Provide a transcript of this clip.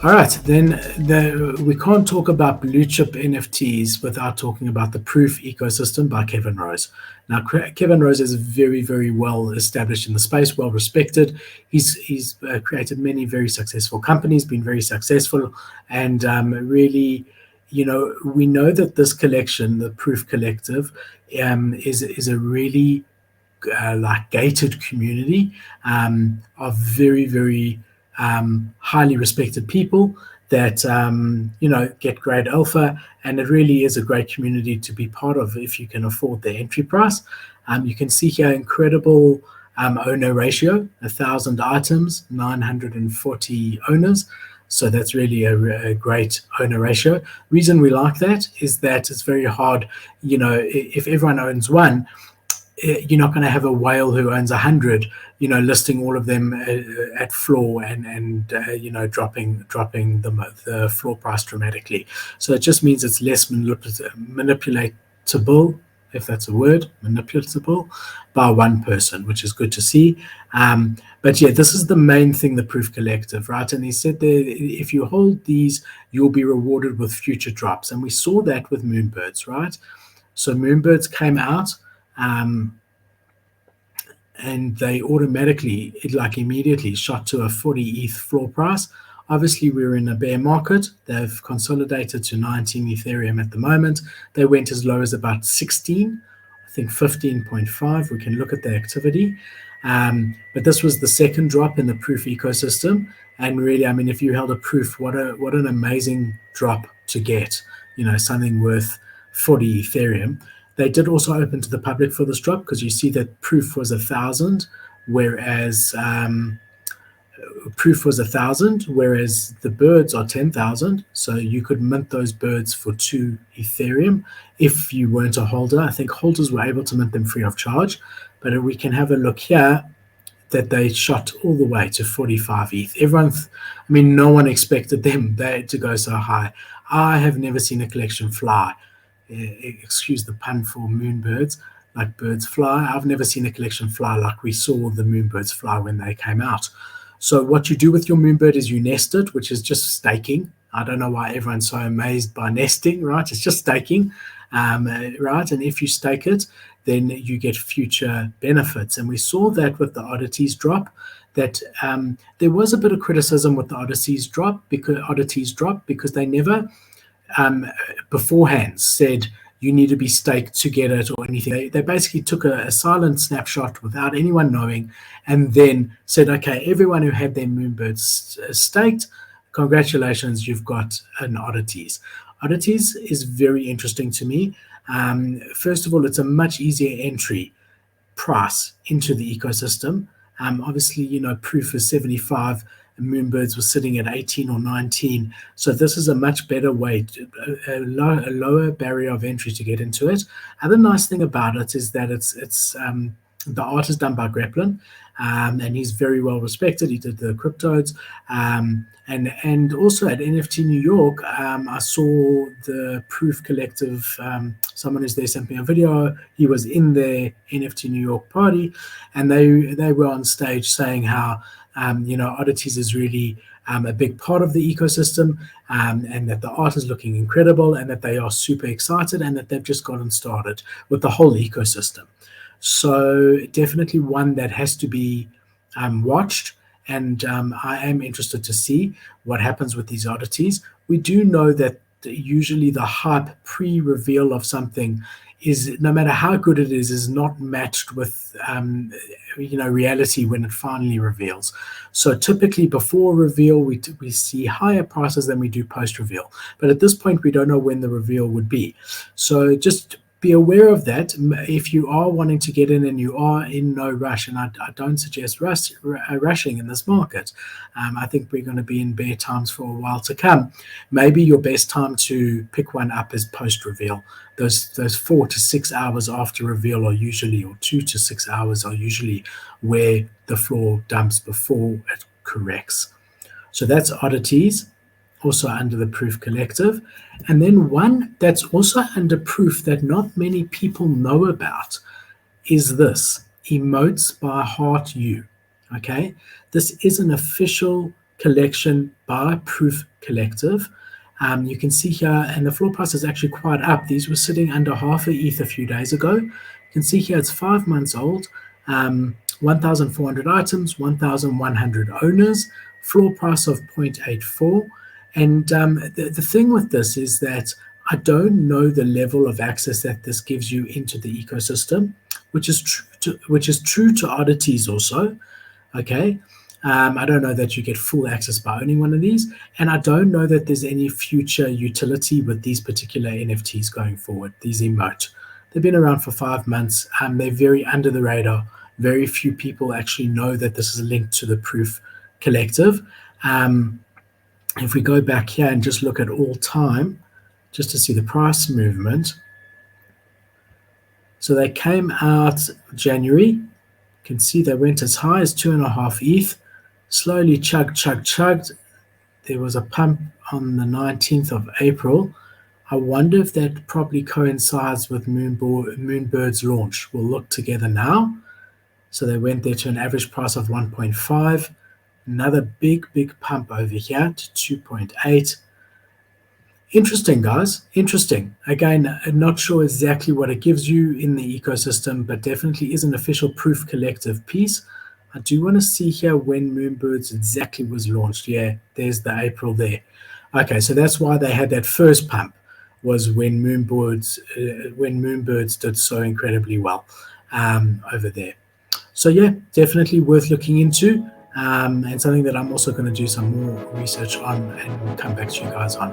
All right, then we can't talk about blue chip NFTs without talking about the Proof ecosystem by Kevin Rose. Now, Kevin Rose is very, very well established in the space, well respected. He's created many very successful companies, been very successful, and really, we know that this collection, the Proof Collective, is a really like gated community of very, very highly respected people that get great alpha, and it really is a great community to be part of if you can afford the entry price. You can see here incredible owner ratio: 1,000 items, 940 owners. So that's really a great owner ratio. Reason we like that is that it's very hard. If everyone owns one, you're not going to have a whale who owns 100, listing all of them at floor and dropping the floor price dramatically. So it just means it's less manipulatable, if that's a word, manipulatable by one person, which is good to see. But yeah, this is the main thing, the Proof Collective, right? And he said there, if you hold these, you'll be rewarded with future drops. And we saw that with Moonbirds, right? So Moonbirds came out, and they automatically, immediately shot to a 40 ETH floor price. Obviously, we're in a bear market. They've consolidated to 19 Ethereum at the moment. They went as low as about 16, I think 15.5. We can look at the activity. But this was the second drop in the Proof ecosystem. And really, if you held a Proof, what an amazing drop to get, something worth 40 Ethereum. They did also open to the public for this drop, because you see that Proof was 1,000, whereas the birds are 10,000. So you could mint those birds for 2 Ethereum if you weren't a holder. I think holders were able to mint them free of charge, but we can have a look here that they shot all the way to 45 ETH. No one expected them to go so high. I have never seen a collection fly. Excuse the pun for moonbirds, like birds fly. I've never seen a collection fly like we saw the moonbirds fly when they came out. So what you do with your moonbird is you nest it, which is just staking. I don't know why everyone's so amazed by nesting, right? It's just staking, right? And if you stake it, then you get future benefits. And we saw that with the Oddities drop, that there was a bit of criticism with the Oddities drop because they never beforehand said you need to be staked to get it or anything. They basically took a silent snapshot without anyone knowing, and then said, okay, everyone who had their moonbirds staked, congratulations, you've got an Oddities. Oddities is very interesting to me. First of all, it's a much easier entry price into the ecosystem. Obviously, Proof is 75, Moonbirds was sitting at 18 or 19. So this is a much better way, a lower barrier of entry to get into it. Other nice thing about it is that it's the art is done by Greplin, and he's very well respected. He did the cryptodes, and also at NFT New York, I saw the Proof Collective. Someone who's there sent me a video. He was in the NFT New York party, and they were on stage saying how Oddities is really a big part of the ecosystem, and that the art is looking incredible, and that they are super excited, and that they've just gotten started with the whole ecosystem. So definitely one that has to be watched, and I am interested to see what happens with these Oddities. We do know that usually the hype pre-reveal of something is, no matter how good it is not matched with reality when it finally reveals. So typically before reveal, we see higher prices than we do post-reveal. But at this point, we don't know when the reveal would be. So just be aware of that. If you are wanting to get in and you are in no rush, and I don't suggest rushing in this market. I think we're going to be in bear times for a while to come. Maybe your best time to pick one up is post-reveal. Those 4 to 6 hours after reveal are usually, or 2 to 6 hours are usually where the floor dumps before it corrects. So that's Oddities, also under the Proof Collective. And then one that's also under Proof that not many people know about is this, Emotes by Heart U. Okay, this is an official collection by Proof Collective. You can see here, and the floor price is actually quite up. These were sitting under half a ETH a few days ago. You can see here it's 5 months old, 1,400 items, 1,100 owners, floor price of 0.84. And the thing with this is that I don't know the level of access that this gives you into the ecosystem, which is true to Oddities also. Okay. I don't know that you get full access by owning one of these, and I don't know that there's any future utility with these particular NFTs going forward, these emote. They've been around for 5 months. They're very under the radar. Very few people actually know that this is linked to the Proof Collective. If we go back here and just look at all time, just to see the price movement. So they came out January. You can see they went as high as 2.5 ETH, slowly chugged. There was a pump on the 19th of April. I wonder if that probably coincides with Moonbird's launch. We'll look together now. So they went there to an average price of 1.5. Another big pump over here to 2.8. Interesting, guys. Interesting. Again, I'm not sure exactly what it gives you in the ecosystem, but definitely is an official Proof Collective piece. I do want to see here when Moonbirds exactly was launched. Yeah, there's the April there. Okay, so that's why they had that first pump, was when Moonbirds did so incredibly well over there. So yeah, definitely worth looking into, and something that I'm also going to do some more research on and come back to you guys on.